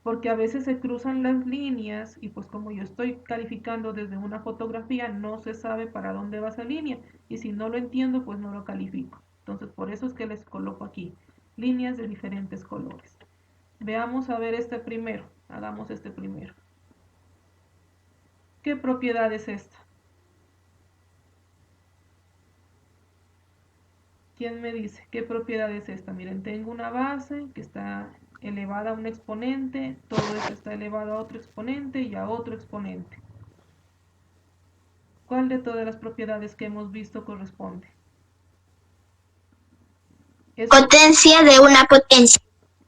Porque a veces se cruzan las líneas y pues como yo estoy calificando desde una fotografía, no se sabe para dónde va esa línea y si no lo entiendo, pues no lo califico. Entonces por eso es que les coloco aquí líneas de diferentes colores. Veamos a ver este primero, hagamos este primero. ¿Qué propiedad es esta? ¿Quién me dice qué propiedad es esta? Miren, tengo una base que está elevada a un exponente, todo esto está elevado a otro exponente y a otro exponente. ¿Cuál de todas las propiedades que hemos visto corresponde? Potencia de una potencia.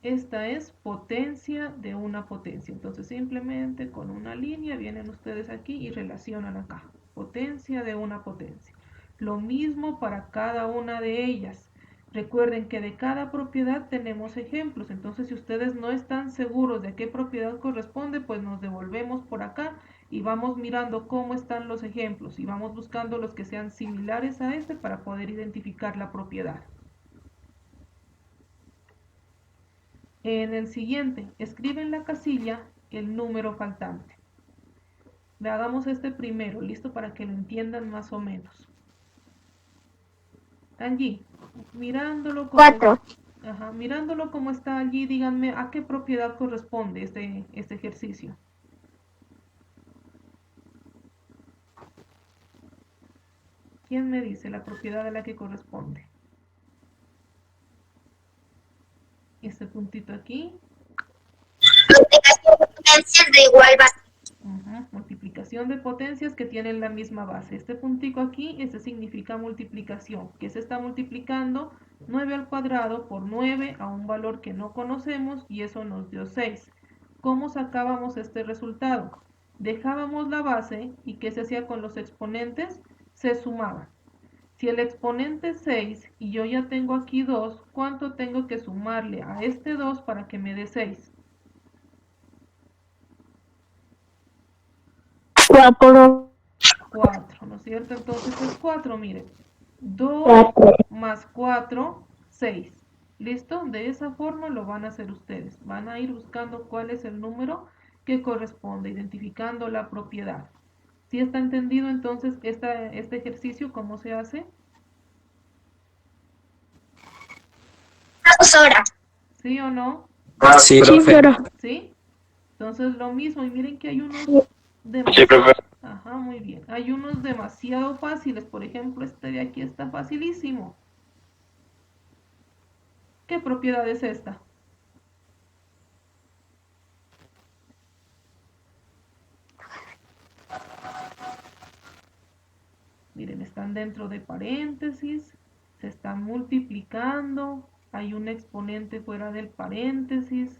Esta es potencia de una potencia. Entonces simplemente con una línea vienen ustedes aquí y relacionan acá. Potencia de una potencia. Lo mismo para cada una de ellas. Recuerden que de cada propiedad tenemos ejemplos. Entonces si ustedes no están seguros de a qué propiedad corresponde, pues nos devolvemos por acá y vamos mirando cómo están los ejemplos. Y vamos buscando los que sean similares a este para poder identificar la propiedad. En el siguiente, escribe en la casilla el número faltante. Hagamos este primero, listo, para que lo entiendan más o menos. Allí, mirándolo como, 4. mirándolo como está allí, díganme a qué propiedad corresponde este ejercicio. ¿Quién me dice la propiedad a la que corresponde? Este puntito aquí. Multiplicación de potencias de igual base. Multiplicación de potencias que tienen la misma base. Este puntico aquí, este significa multiplicación, que se está multiplicando 9 al cuadrado por 9 a un valor que no conocemos y eso nos dio 6. ¿Cómo sacábamos este resultado? Dejábamos la base y ¿qué se hacía con los exponentes? Se sumaban. Si el exponente es 6 y yo ya tengo aquí 2, ¿cuánto tengo que sumarle a este 2 para que me dé 6? 4. 4, ¿no es cierto? Entonces es 4, miren. 2 más 4, 6. ¿Listo? De esa forma lo van a hacer ustedes. Van a ir buscando cuál es el número que corresponde, identificando la propiedad. ¿Sí está entendido entonces este ejercicio cómo se hace? Profesora. ¿Sí o no? Sí, profe. ¿Sí? Entonces lo mismo, y miren que hay unos Sí, profe. Ajá, muy bien. Hay unos demasiado fáciles, por ejemplo, este de aquí está facilísimo. ¿Qué propiedad es esta? Miren, están dentro de paréntesis, se están multiplicando, hay un exponente fuera del paréntesis,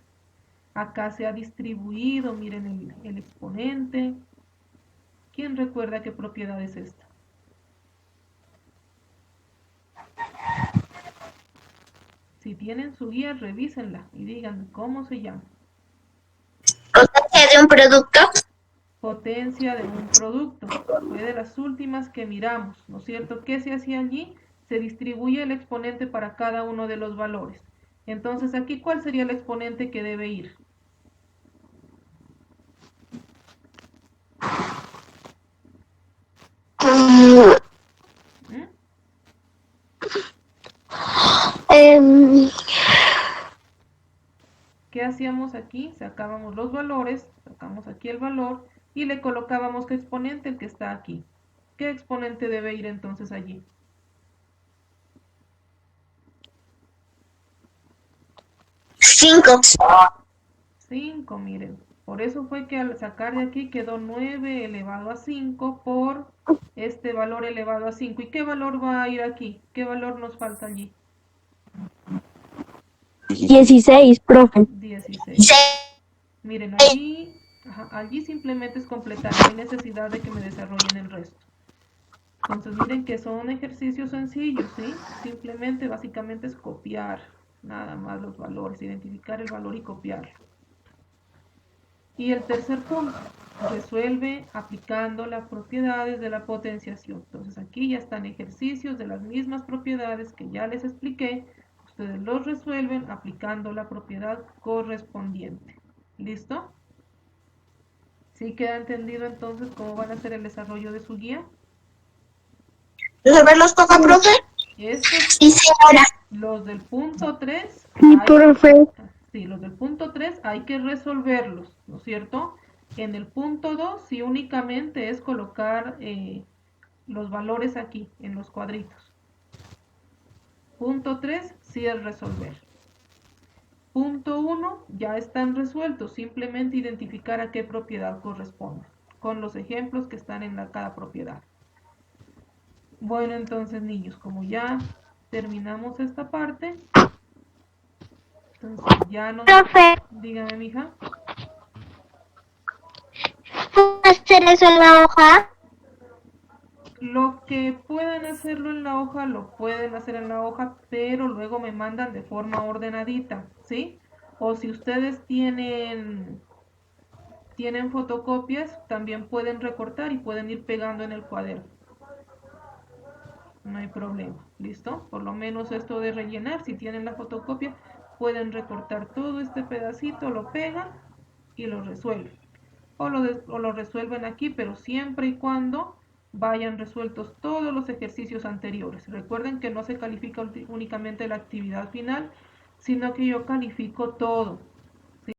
acá se ha distribuido, miren el exponente. ¿Quién recuerda qué propiedad es esta? Si tienen su guía, revísenla y digan cómo se llama. Potencia de un producto. Potencia de un producto. Fue de las últimas que miramos, ¿no es cierto? ¿Qué se hacía allí? Se distribuye el exponente para cada uno de los valores. Entonces, aquí, ¿cuál sería el exponente que debe ir? ¿Qué ¿qué hacíamos aquí? Sacábamos los valores, sacamos aquí el valor y le colocábamos qué exponente, el que está aquí. ¿Qué exponente debe ir entonces allí? 5. 5, miren. Por eso fue que al sacar de aquí quedó 9 elevado a 5 por este valor elevado a 5. ¿Y qué valor va a ir aquí? ¿Qué valor nos falta allí? 16, profe. 16. Miren, allí simplemente es completar, no hay necesidad de que me desarrollen el resto. Entonces miren que son ejercicios sencillos, ¿sí? Simplemente, básicamente es copiar nada más los valores, identificar el valor y copiarlo. Y el tercer punto, resuelve aplicando las propiedades de la potenciación. Entonces aquí ya están ejercicios de las mismas propiedades que ya les expliqué. Ustedes los resuelven aplicando la propiedad correspondiente. ¿Listo? ¿Sí queda entendido entonces cómo van a hacer el desarrollo de su guía? ¿Resolverlos toca, profe? Estos, Sí, señora. los del punto 3, Sí, profe. sí, los del punto 3 hay que resolverlos, ¿no es cierto? En el punto 2 sí únicamente es colocar los valores aquí, en los cuadritos. Punto 3 sí es resolver. Punto 1 ya están resueltos, simplemente identificar a qué propiedad corresponde, con los ejemplos que están en cada propiedad. Bueno, entonces niños, como ya terminamos esta parte, entonces ya no... Profe, Dígame, mija. ¿puedo hacer eso en la hoja? Lo que puedan hacerlo en la hoja, lo pueden hacer en la hoja, pero luego me mandan de forma ordenadita, ¿sí? O si ustedes tienen fotocopias, también pueden recortar y pueden ir pegando en el cuaderno. No hay problema, ¿listo? Por lo menos esto de rellenar, si tienen la fotocopia, pueden recortar todo este pedacito, lo pegan y lo resuelven. O lo resuelven aquí, pero siempre y cuando vayan resueltos todos los ejercicios anteriores. Recuerden que no se califica únicamente la actividad final, sino que yo califico todo.